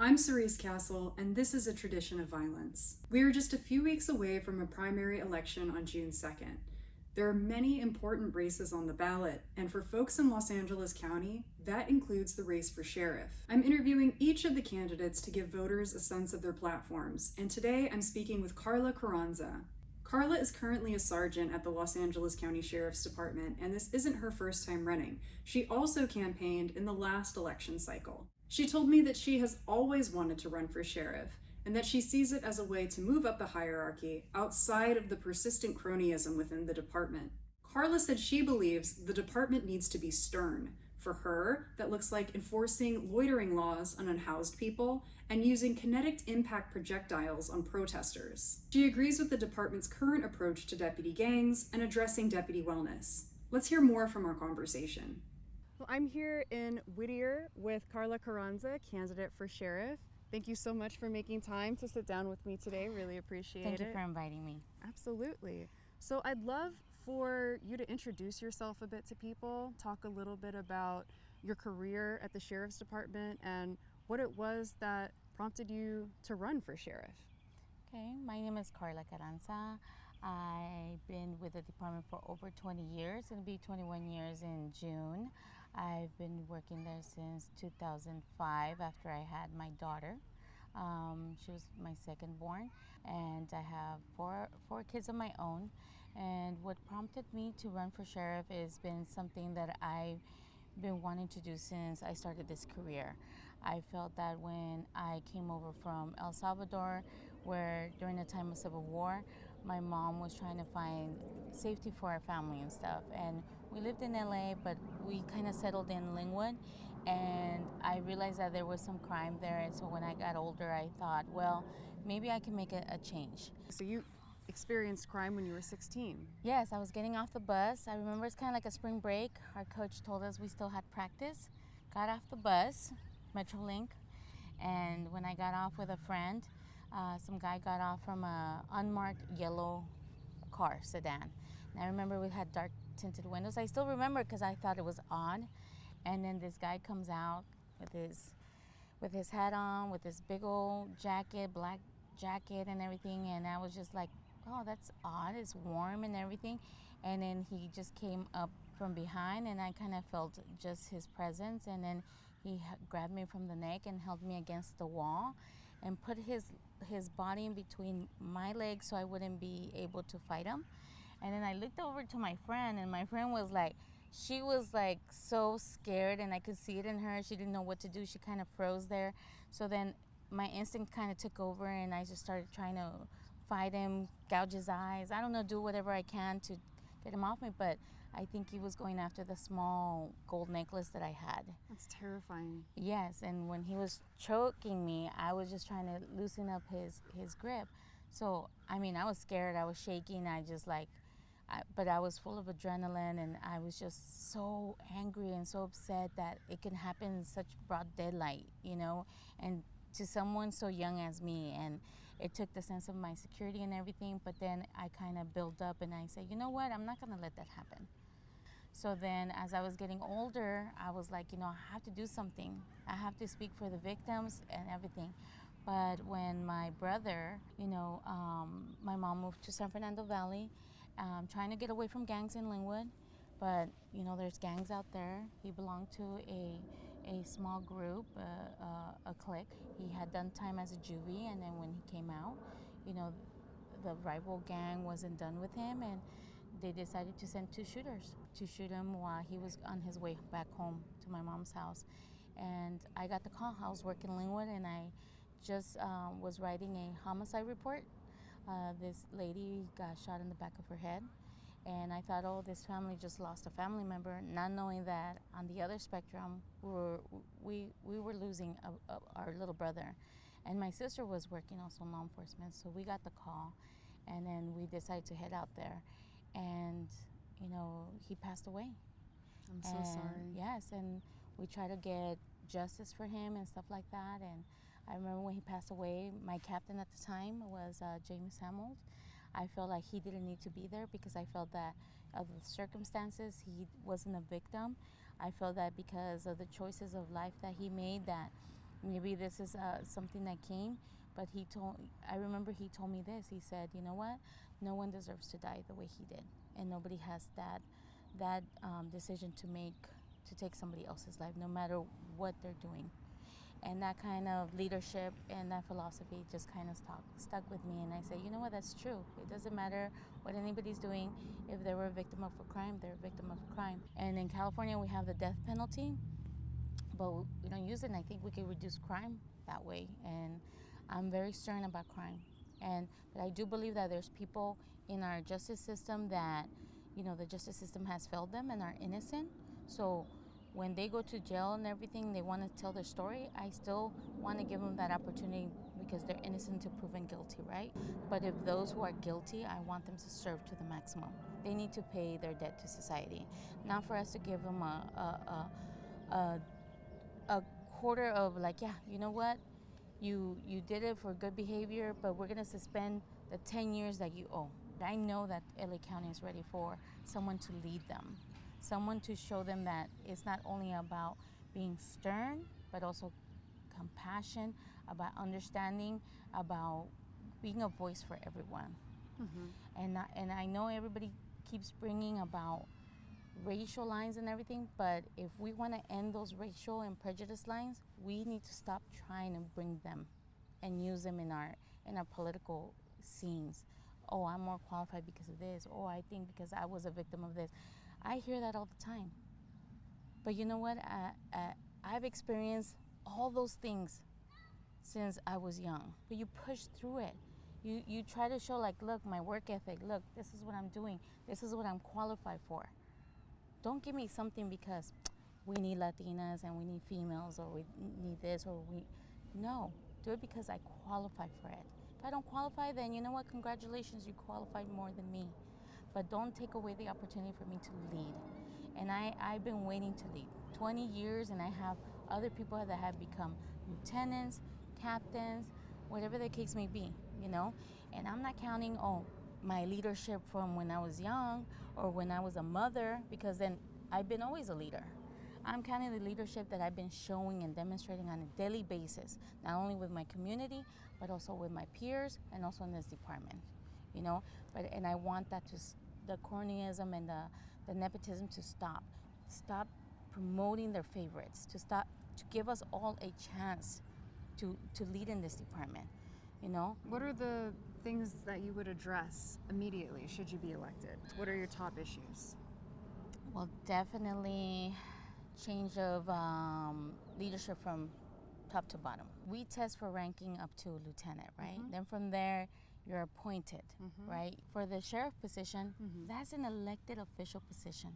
I'm Cerise Castle, and this is A Tradition of Violence. We are just a few weeks away from a primary election on June 2nd. There are many important races on the ballot, and for folks in Los Angeles County, that includes the race for sheriff. I'm interviewing each of the candidates to give voters a sense of their platforms, and today I'm speaking with Karla Carranza. Karla is currently a sergeant at the Los Angeles County Sheriff's Department, and this isn't her first time running. She also campaigned in the last election cycle. She told me that she has always wanted to run for sheriff, and that she sees it as a way to move up the hierarchy outside of the persistent cronyism within the department. Karla said she believes the department needs to be stern. For her, that looks like enforcing loitering laws on unhoused people and using kinetic impact projectiles on protesters. She agrees with the department's current approach to deputy gangs and addressing deputy wellness. Let's hear more from our conversation. Well, I'm here in Whittier with Karla Carranza, candidate for sheriff. Thank you so much for making time to sit down with me today. Really appreciate it. Thank you for inviting me. Absolutely. So I'd love for you to introduce yourself a bit to people, talk a little bit about your career at the Sheriff's Department and what it was that prompted you to run for sheriff. Okay, my name is Karla Carranza. I've been with the department for over 20 years. It'll be 21 years in June. I've been working there since 2005 after I had my daughter. She was my second born, and I have four kids of my own. And what prompted me to run for sheriff has been something that I've been wanting to do since I started this career. I felt that when I came over from El Salvador, where during the time of Civil War, my mom was trying to find safety for our family and stuff. And we lived in LA, but we kind of settled in Linwood. And I realized that there was some crime there. And so when I got older, I thought, well, maybe I can make a change. So you experienced crime when you were 16? Yes, I was getting off the bus. I remember it's kind of like a spring break. Our coach told us we still had practice. Got off the bus, Metrolink, and when I got off with a friend, some guy got off from a unmarked yellow car, sedan. And I remember we had dark tinted windows. I still remember because I thought it was odd. And then this guy comes out with his hat on, with this big old jacket, black jacket and everything. And I was just like, oh, that's odd. It's warm and everything. And then he just came up from behind, and I kind of felt just his presence. And then he grabbed me from the neck and held me against the wall and put his body in between my legs so I wouldn't be able to fight him. And then I looked over to my friend, and my friend was like, she was like so scared, and I could see it in her. She didn't know what to do. She kind of froze there. So then my instinct kind of took over, and I just started trying to fight him, gouge his eyes. I don't know, do whatever I can to get him off me, but I think he was going after the small gold necklace that I had. That's terrifying. Yes, and when he was choking me, I was just trying to loosen up his grip. So, I mean, I was scared, I was shaking, but I was full of adrenaline, and I was just so angry and so upset that it can happen in such broad daylight, and to someone so young as me. And it took the sense of my security and everything, but then I kind of built up and I said, you know what, I'm not gonna let that happen. So then as I was getting older, I was like, I have to do something. I have to speak for the victims and everything. But when my brother, my mom moved to San Fernando Valley, trying to get away from gangs in Linwood, but there's gangs out there. He belonged to a small group, a clique. He had done time as a juvie, and then when he came out, the rival gang wasn't done with him, and they decided to send two shooters to shoot him while he was on his way back home to my mom's house. And I got the call. I was working in Linwood, and I just was writing a homicide report. This lady got shot in the back of her head, and I thought, oh, this family just lost a family member, not knowing that on the other spectrum, we were losing our little brother. And my sister was working also in law enforcement, so we got the call, and then we decided to head out there. And, he passed away. I'm so sorry. Yes, and we tried to get justice for him and stuff like that. And I remember when he passed away, my captain at the time was James Hamold. I felt like he didn't need to be there because I felt that of the circumstances, he wasn't a victim. I felt that because of the choices of life that he made, that maybe this is something that came, but I remember he told me this. He said, you know what? No one deserves to die the way he did. And nobody has that decision to make, to take somebody else's life, no matter what they're doing. And that kind of leadership and that philosophy just kind of stuck with me. And I said, you know what, that's true. It doesn't matter what anybody's doing. If they were a victim of a crime, they're a victim of a crime. And in California, we have the death penalty, but we don't use it. And I think we could reduce crime that way. And I'm very stern about crime. But I do believe that there's people in our justice system that, the justice system has failed them and are innocent. So when they go to jail and everything, they want to tell their story. I still want to give them that opportunity because they're innocent to proven guilty, right? But if those who are guilty, I want them to serve to the maximum. They need to pay their debt to society, not for us to give them a quarter of like, yeah, you know what? You did it for good behavior, but we're gonna suspend the 10 years that you owe. I know that LA County is ready for someone to lead them. Someone to show them that it's not only about being stern, but also compassion, about understanding, about being a voice for everyone. Mm-hmm. And I know everybody keeps bringing about racial lines and everything, but if we want to end those racial and prejudice lines, we need to stop trying to bring them and use them in our political scenes. Oh, I'm more qualified because of this. Oh, I think because I was a victim of this. I hear that all the time. But you know what? I've experienced all those things since I was young. But you push through it. You try to show like, look, my work ethic, look, this is what I'm doing. This is what I'm qualified for. Don't give me something because we need Latinas and we need females or we need this or no, do it because I qualify for it. If I don't qualify, then you know what, congratulations, you qualified more than me. But don't take away the opportunity for me to lead. And I've been waiting to lead 20 years, and I have other people that have become lieutenants, captains, whatever the case may be, And I'm not counting, my leadership from when I was young or when I was a mother, because then I've been always a leader. I'm counting the leadership that I've been showing and demonstrating on a daily basis, not only with my community, but also with my peers and also in this department, And I want that the cronyism and the nepotism to stop. Stop promoting their favorites, to give us all a chance to lead in this department, What are the things that you would address immediately should you be elected? What are your top issues? Well, definitely change of leadership from top to bottom. We test for ranking up to lieutenant, right? Mm-hmm. Then from there, you're appointed, mm-hmm. right? For the sheriff position, mm-hmm. that's an elected official position.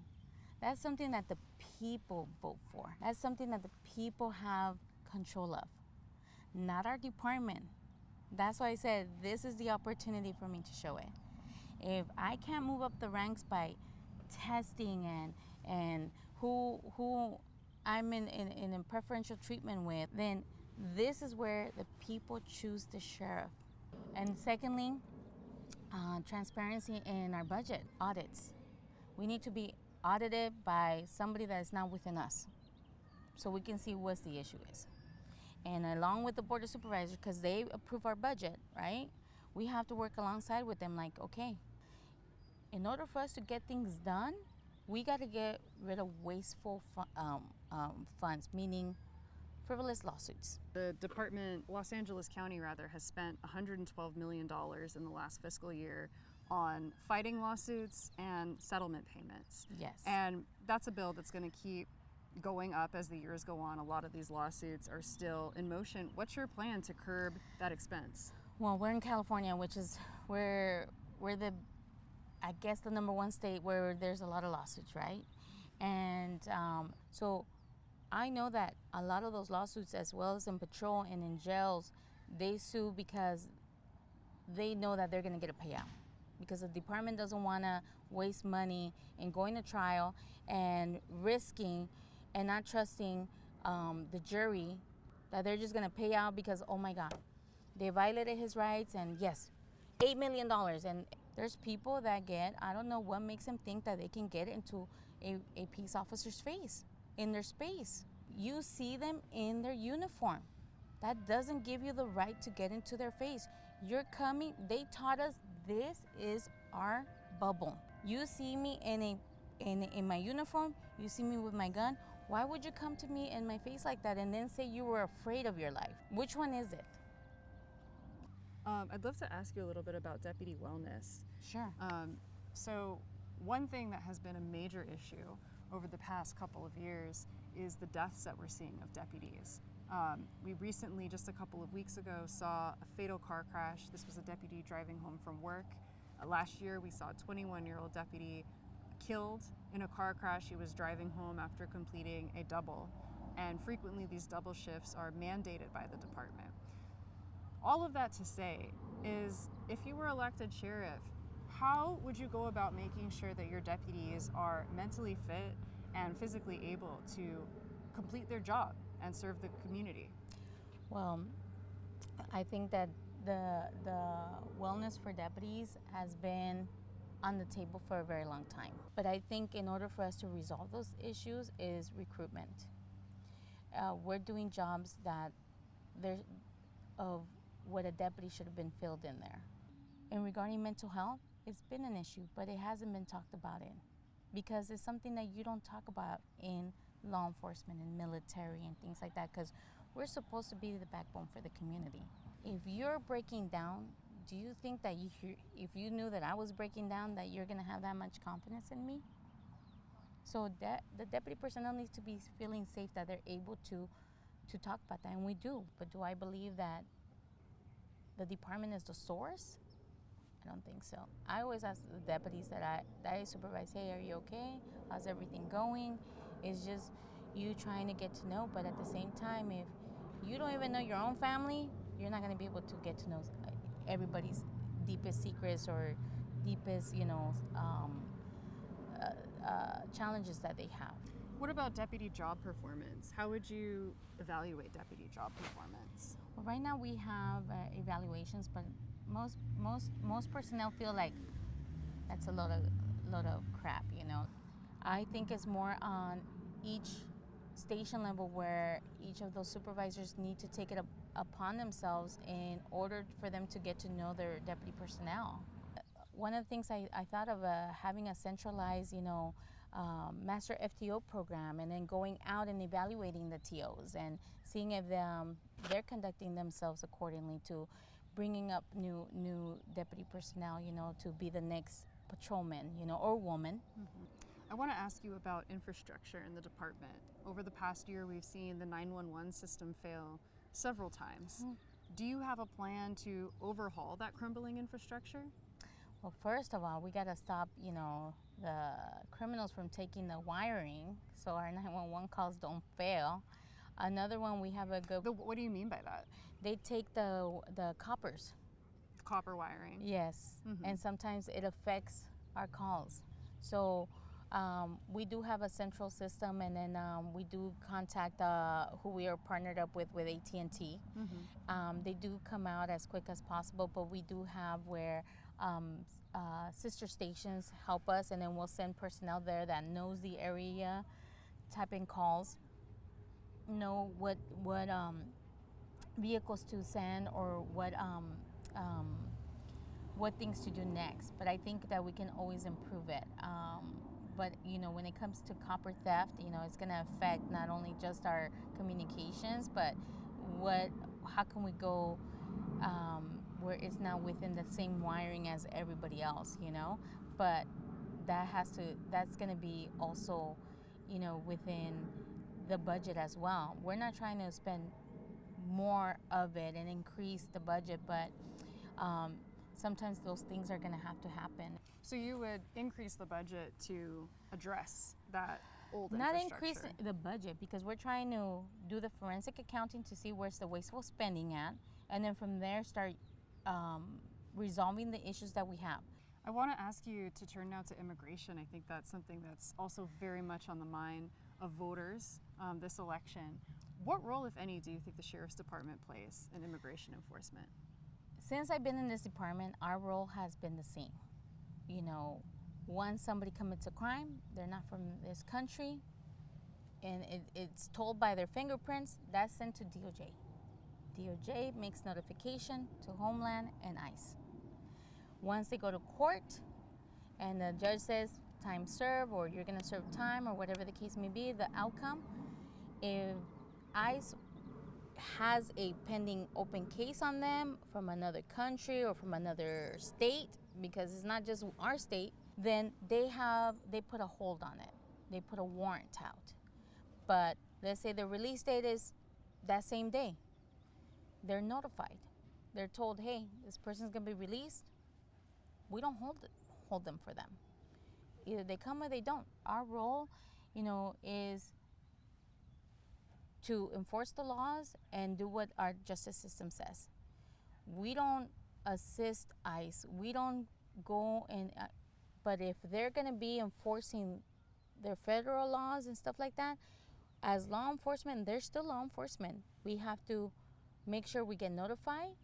That's something that the people vote for. That's something that the people have control of, not our department. That's why I said this is the opportunity for me to show it. If I can't move up the ranks by testing and who I'm in preferential treatment with, then this is where the people choose the sheriff. And secondly, transparency in our budget audits. We need to be audited by somebody that is not within us, so we can see what the issue is. And along with the Board of Supervisors, because they approve our budget, right? We have to work alongside with them like, okay, in order for us to get things done, we got to get rid of wasteful funds, meaning frivolous lawsuits. The department, Los Angeles County rather, has spent $112 million in the last fiscal year on fighting lawsuits and settlement payments. Yes. And that's a bill that's going to keep going up as the years go on. A lot of these lawsuits are still in motion. What's your plan to curb that expense? Well, we're in California, which is where we're the number one state where there's a lot of lawsuits, right? And so I know that a lot of those lawsuits, as well as in patrol and in jails, they sue because they know that they're going to get a payout. Because the department doesn't want to waste money in going to trial and risking and not trusting the jury that they're just going to pay out because, oh my God, they violated his rights, and yes, $8 million. And there's people that I don't know what makes them think that they can get into a peace officer's face, in their space. You see them in their uniform. That doesn't give you the right to get into their face. You're coming, they taught us this is our bubble. You see me in my uniform, you see me with my gun. Why would you come to me in my face like that and then say you were afraid of your life? Which one is it? I'd love to ask you a little bit about deputy wellness. Sure. So one thing that has been a major issue over the past couple of years is the deaths that we're seeing of deputies. We recently, just a couple of weeks ago, saw a fatal car crash. This was a deputy driving home from work. Last year, we saw a 21-year-old deputy killed in a car crash. He was driving home after completing a double, and frequently these double shifts are mandated by the department. All of that to say is, if you were elected sheriff, how would you go about making sure that your deputies are mentally fit and physically able to complete their job and serve the community? Well, I think that the wellness for deputies has been on the table for a very long time. But I think in order for us to resolve those issues is recruitment. We're doing jobs that there's of what a deputy should have been filled in there. And regarding mental health, it's been an issue, but it hasn't been talked about in because it's something that you don't talk about in law enforcement and military and things like that, because we're supposed to be the backbone for the community. If you're breaking down, do you think that if you knew that I was breaking down, that you're going to have that much confidence in me? So that the deputy personnel needs to be feeling safe that they're able to talk about that, and we do. But do I believe that the department is the source? I don't think so. I always ask the deputies that I supervise, hey, are you okay? How's everything going? It's just you trying to get to know, but at the same time, if you don't even know your own family, you're not going to be able to get to know everybody's deepest secrets or deepest, challenges that they have. What about deputy job performance? How would you evaluate deputy job performance? Well, right now we have evaluations, but most personnel feel like that's a lot of crap. I think it's more on each station level where each of those supervisors need to take it upon themselves in order for them to get to know their deputy personnel. One of the things I thought of having a centralized, master FTO program, and then going out and evaluating the TOs and seeing if they're conducting themselves accordingly to bringing up new deputy personnel, to be the next patrolman, or woman. Mm-hmm. I want to ask you about infrastructure in the department. Over the past year, we've seen the 911 system fail several times. Mm. Do you have a plan to overhaul that crumbling infrastructure? Well, first of all, we got to stop, the criminals from taking the wiring so our 911 calls don't fail. Another one, we have a good... What do you mean by that? They take the coppers. Copper wiring? Yes, mm-hmm. And sometimes it affects our calls. So we do have a central system, and then we do contact who we are partnered up with AT&T. Mm-hmm. They do come out as quick as possible, but we do have where sister stations help us, and then we'll send personnel there that knows the area, type in calls, know what vehicles to send or what things to do next. But I think that we can always improve it. But when it comes to copper theft, it's going to affect not only just our communications, but how can we go where it's not within the same wiring as everybody else, But that's going to be also, within the budget as well. We're not trying to spend more of it and increase the budget, but sometimes those things are going to have to happen. So you would increase the budget to address that old Not infrastructure? Increase the budget, because we're trying to do the forensic accounting to see where's the wasteful spending at, and then from there start resolving the issues that we have. I want to ask you to turn now to immigration. I think that's something that's also very much on the mind of voters this election. What role, if any, do you think the Sheriff's Department plays in immigration enforcement? Since I've been in this department, our role has been the same. Once somebody commits a crime, they're not from this country, and it's told by their fingerprints, that's sent to DOJ. DOJ makes notification to Homeland and ICE. Once they go to court and the judge says time served or you're going to serve time or whatever the case may be, the outcome, if ICE has a pending open case on them from another country or from another state, because it's not just our state, then they put a hold on it. They put a warrant out. But let's say the release date is that same day. They're notified. They're told, hey, this person's gonna be released. We don't hold them for them. Either they come or they don't. Our role, is to enforce the laws and do what our justice system says. We don't assist ICE. We don't go and, but if they're gonna be enforcing their federal laws and stuff like that, as law enforcement, they're still law enforcement. We have to make sure we get notified,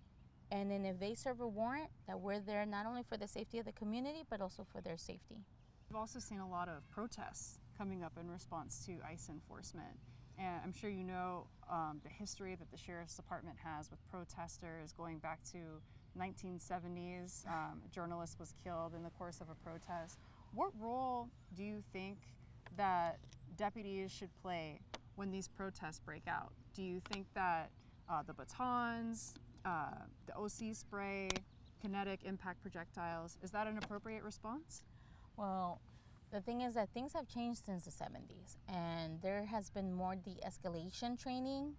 and then if they serve a warrant, that we're there not only for the safety of the community, but also for their safety. We've also seen a lot of protests coming up in response to ICE enforcement. And I'm sure you know the history that the Sheriff's Department has with protesters going back to 1970s. A journalist was killed in the course of a protest. What role do you think that deputies should play when these protests break out? Do you think that the batons, the OC spray, kinetic impact projectiles, is that an appropriate response? Well, the thing is that things have changed since the 70s, and there has been more de-escalation training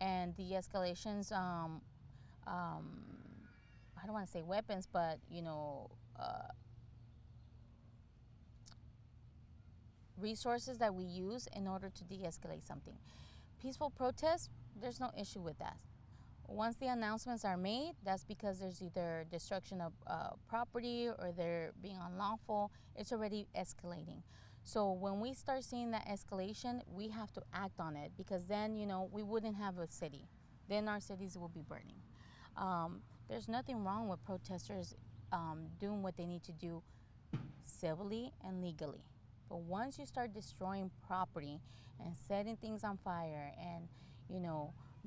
and de-escalations, I don't want to say weapons, but, resources that we use in order to de-escalate something. Peaceful protests, there's no issue with that. Once the announcements are made, that's because there's either destruction of property or they're being unlawful. It's already escalating. So when we start seeing that escalation, we have to act on it, because then, we wouldn't have a city. Then our cities will be burning. There's nothing wrong with protesters doing what they need to do civilly and legally. But once you start destroying property and setting things on fire and,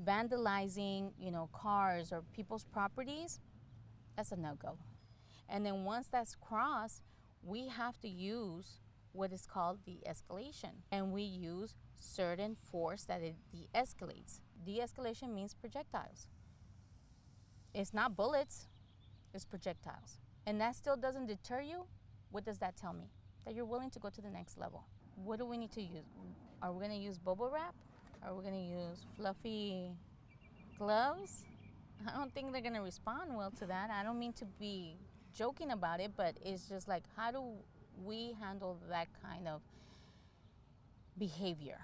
vandalizing, cars or people's properties, that's a no-go. And then once that's crossed, we have to use what is called de-escalation. And we use certain force that it de-escalates. De-escalation means projectiles. It's not bullets, it's projectiles. And that still doesn't deter you. What does that tell me? That you're willing to go to the next level. What do we need to use? Are we gonna use bubble wrap? Are we gonna use fluffy gloves? I don't think they're gonna respond well to that. I don't mean to be joking about it, but it's just like, how do we handle that kind of behavior?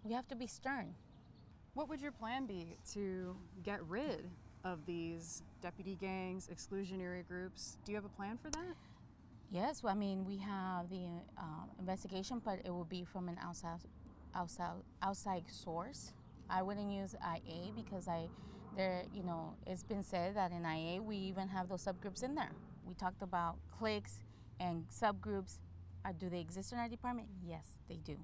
We have to be stern. What would your plan be to get rid of these deputy gangs, exclusionary groups? Do you have a plan for that? Yes, well, we have the investigation, but it will be from an outside source. I wouldn't use IA because it's been said that in IA we even have those subgroups in there. We talked about cliques and subgroups. Do they exist in our department? Yes, they do.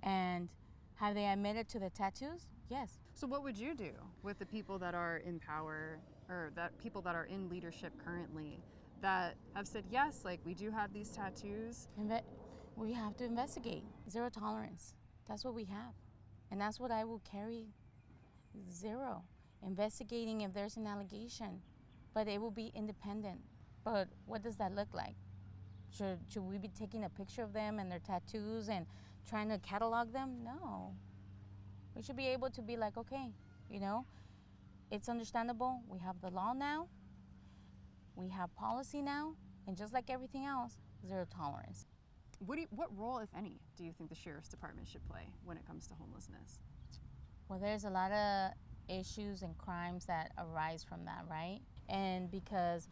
And have they admitted to the tattoos? Yes. So what would you do with the people that are in power, or that people that are in leadership currently, that have said, yes, we do have these tattoos? We have to investigate. Zero tolerance. That's what we have. And that's what I will carry. Zero. Investigating if there's an allegation. But it will be independent. But what does that look like? Should we be taking a picture of them and their tattoos and trying to catalog them? No. We should be able to be like, okay, it's understandable. We have the law now. We have policy now, and just like everything else, zero tolerance. What role, if any, do you think the Sheriff's Department should play when it comes to homelessness? Well, there's a lot of issues and crimes that arise from that, right? And because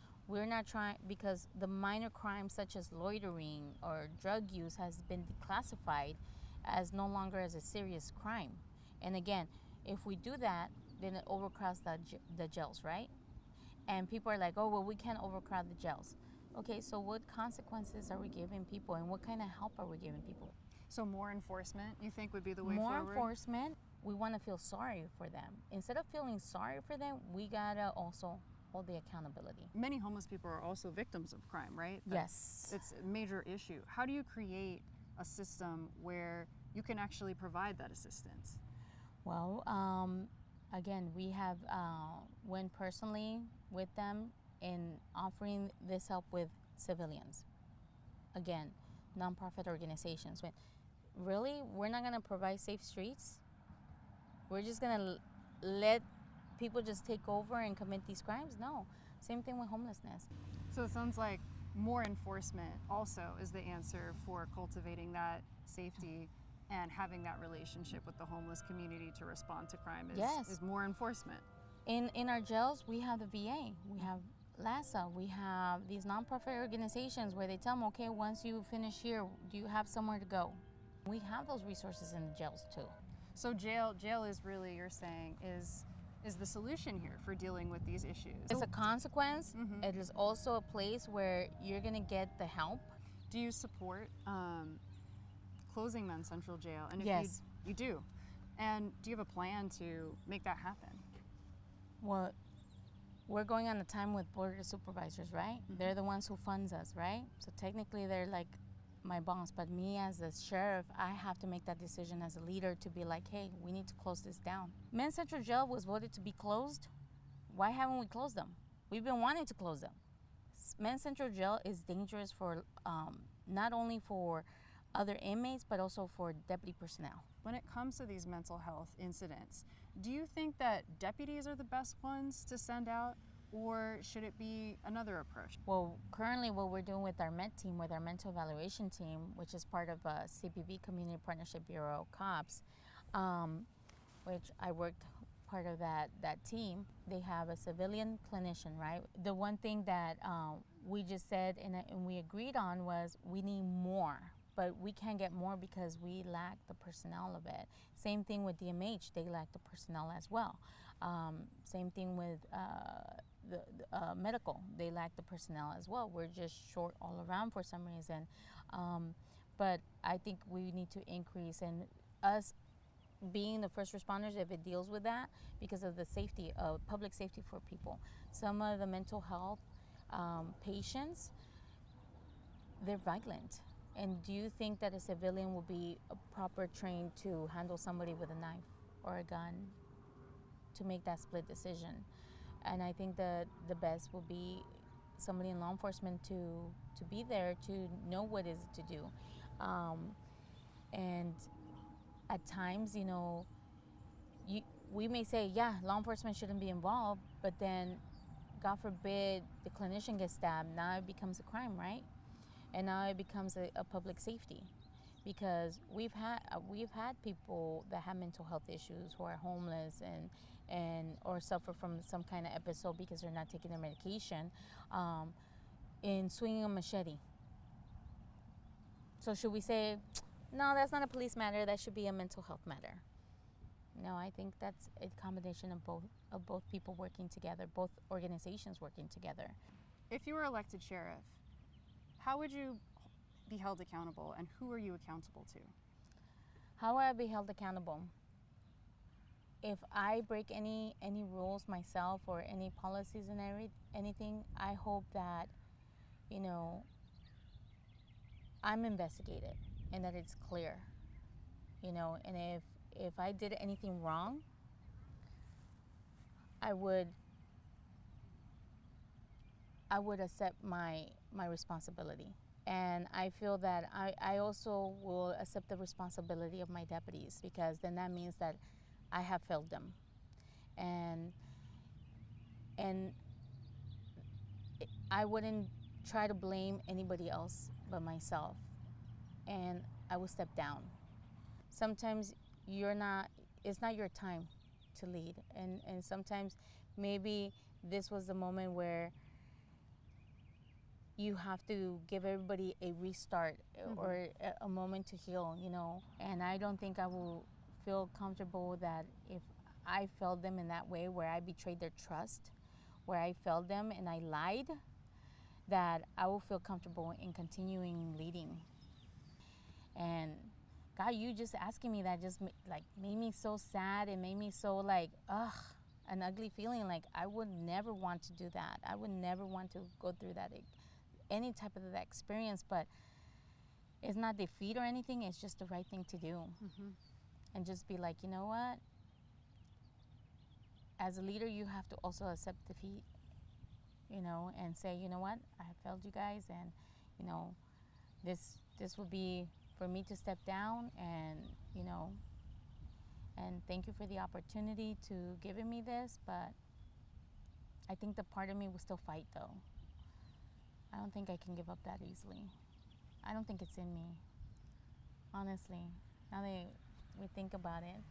because the minor crimes such as loitering or drug use has been declassified as no longer as a serious crime. And again, if we do that, then it overcrowds the jails, right? And people are like, oh, well, we can't overcrowd the jails. Okay, so what consequences are we giving people, and what kind of help are we giving people? So more enforcement, you think, would be the way forward? More enforcement, we want to feel sorry for them. Instead of feeling sorry for them, we gotta also hold the accountability. Many homeless people are also victims of crime, right? Yes. It's a major issue. How do you create a system where you can actually provide that assistance? Well, again, we have went personally with them in offering this help with civilians. Again, nonprofit organizations. But really, we're not going to provide safe streets. We're just going to let people just take over and commit these crimes? No. Same thing with homelessness. So it sounds like more enforcement also is the answer for cultivating that safety and having that relationship with the homeless community to respond to crime is more enforcement. In our jails, we have the VA, we have LASA, we have these nonprofit organizations where they tell them, okay, once you finish here, do you have somewhere to go? We have those resources in the jails too. So jail is really, you're saying, is the solution here for dealing with these issues. It's a consequence. Mm-hmm. It is also a place where you're going to get the help. Do you support closing Men's Central Jail? And if yes. You do. And do you have a plan to make that happen? Well, we're going on a time with board of supervisors, right? Mm-hmm. They're the ones who funds us, right? So technically they're like my boss, but me as the sheriff, I have to make that decision as a leader to be like, hey, we need to close this down. Men's Central Jail was voted to be closed. Why haven't we closed them? We've been wanting to close them. Men's Central Jail is dangerous for not only for other inmates, but also for deputy personnel. When it comes to these mental health incidents, do you think that deputies are the best ones to send out? Or should it be another approach? Well, currently what we're doing with our MET team, with our mental evaluation team, which is part of CPB, Community Partnership Bureau, COPS, which I worked part of that team, they have a civilian clinician, right? The one thing that we just said and we agreed on was we need more, but we can't get more because we lack the personnel of it. Same thing with DMH, they lack the personnel as well. Same thing with the medical, they lack the personnel as well. We're just short all around for some reason. But I think we need to increase, and us being the first responders, if it deals with that, because of the safety of public safety for people. Some of the mental health patients, they're violent. And do you think that a civilian will be proper trained to handle somebody with a knife or a gun, to make that split decision? And I think that the best will be somebody in law enforcement to be there to know what is to do. And at times, you know, we may say, yeah, law enforcement shouldn't be involved, but then, God forbid, the clinician gets stabbed. Now it becomes a crime, right? And now it becomes a public safety, because we've had people that have mental health issues who are homeless and or suffer from some kind of episode because they're not taking their medication, in swinging a machete. So should we say, no, that's not a police matter, that should be a mental health matter? No, I think that's a combination of both people working together, both organizations working together. If you were elected sheriff, how would you be held accountable, and who are you accountable to? How would I be held accountable? If I break any rules myself or any policies and anything, I hope that, you know, I'm investigated and that it's clear, you know. And if I did anything wrong, I would accept my responsibility. And I feel that I also will accept the responsibility of my deputies, because then that means that I have failed them. And I wouldn't try to blame anybody else but myself. And I will step down. Sometimes it's not your time to lead. And sometimes maybe this was the moment where you have to give everybody a restart, mm-hmm. or a moment to heal, you know. And I don't think I will feel comfortable that if I failed them in that way, where I betrayed their trust, where I failed them and I lied, that I will feel comfortable in continuing leading. And God, you just asking me that just like made me so sad. It made me so like, ugh, an ugly feeling. Like I would never want to do that. I would never want to go through that, any type of that experience. But it's not defeat or anything. It's just the right thing to do. And just be like, you know what? As a leader, you have to also accept defeat, you know, and say, you know what? I have failed you guys, and you know, this will be for me to step down, and you know, and thank you for the opportunity to giving me this. But I think the part of me will still fight, though. I don't think I can give up that easily. I don't think it's in me, honestly. Now that we think about it,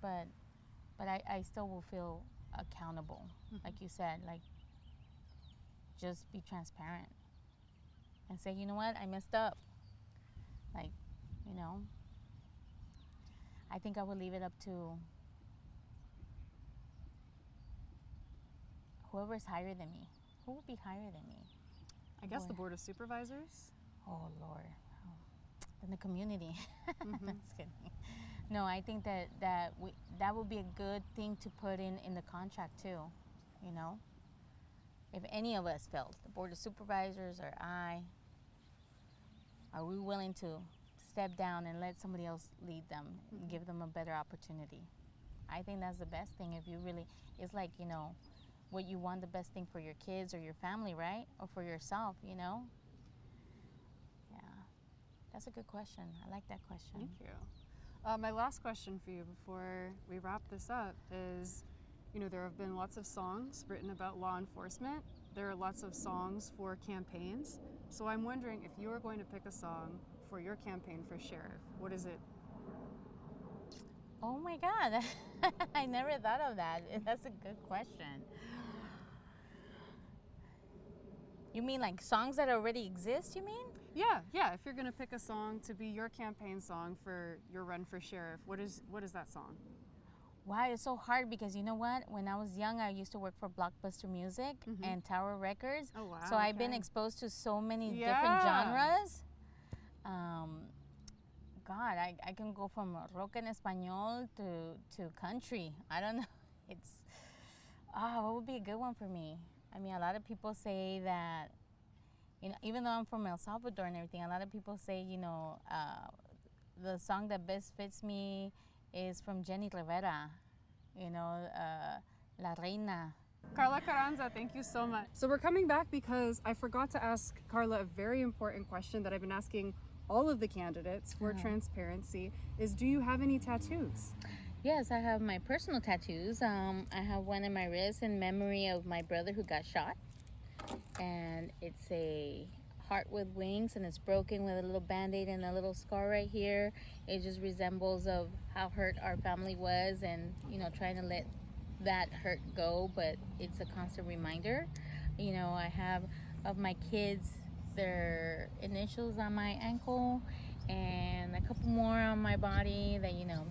but I still will feel accountable, like you said. Like, just be transparent and say, you know what, I messed up. Like, you know, I think I would leave it up to whoever's higher than me. Who would be higher than me? I guess the Board of Supervisors. Oh, Lord. Oh. Then the community. Just kidding. No, I think that would be a good thing to put in the contract too, you know? If any of us failed, the Board of Supervisors or I, are we willing to step down and let somebody else lead them and give them a better opportunity? I think that's the best thing. If you really, it's like, you know, what you want the best thing for your kids or your family, right? Or for yourself, you know? Yeah, that's a good question. I like that question. Thank you. My last question for you before we wrap this up is, you know, there have been lots of songs written about law enforcement. There are lots of songs for campaigns. So I'm wondering, if you were going to pick a song for your campaign for sheriff, what is it? Oh my God, I never thought of that. That's a good question. You mean like songs that already exist, you mean? Yeah. If you're going to pick a song to be your campaign song for your run for sheriff, what is that song? Wow, it's so hard because you know what? When I was young, I used to work for Blockbuster Music and Tower Records. Oh, wow. So I've been exposed to so many different genres. God, I can go from rock en español to country. I don't know. What would be a good one for me? I mean, a lot of people say that, you know, even though I'm from El Salvador and everything, a lot of people say, you know, the song that best fits me is from Jenny Rivera, you know, La Reina. Karla Carranza, thank you so much. So we're coming back because I forgot to ask Karla a very important question that I've been asking all of the candidates for transparency is, do you have any tattoos? Yes, I have my personal tattoos. I have one in my wrist in memory of my brother who got shot. And it's a heart with wings, and it's broken with a little band-aid and a little scar right here. It just resembles of how hurt our family was, and, you know, trying to let that hurt go, but it's a constant reminder. You know, I have of my kids, their initials on my ankle, and a couple more on my body that, you know,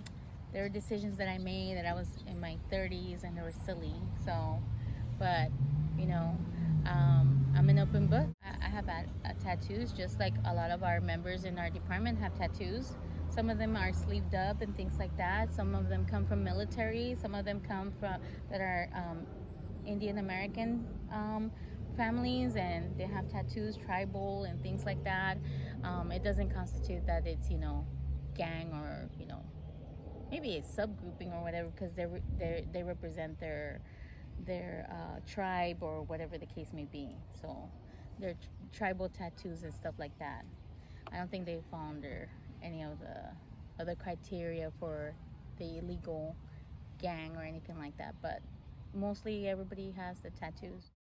there were decisions that I made that I was in my 30s and they were silly. So, but, you know, I'm an open book. I have tattoos, just like a lot of our members in our department have tattoos. Some of them are sleeved up and things like that. Some of them come from military. Some of them come from that are Indian American families, and they have tattoos, tribal and things like that. It doesn't constitute that it's, you know, gang or, you know, maybe a subgrouping or whatever, because they represent their tribe or whatever the case may be. So they're tribal tattoos and stuff like that. I don't think they fall under any of the other criteria for the illegal gang or anything like that, but mostly everybody has the tattoos.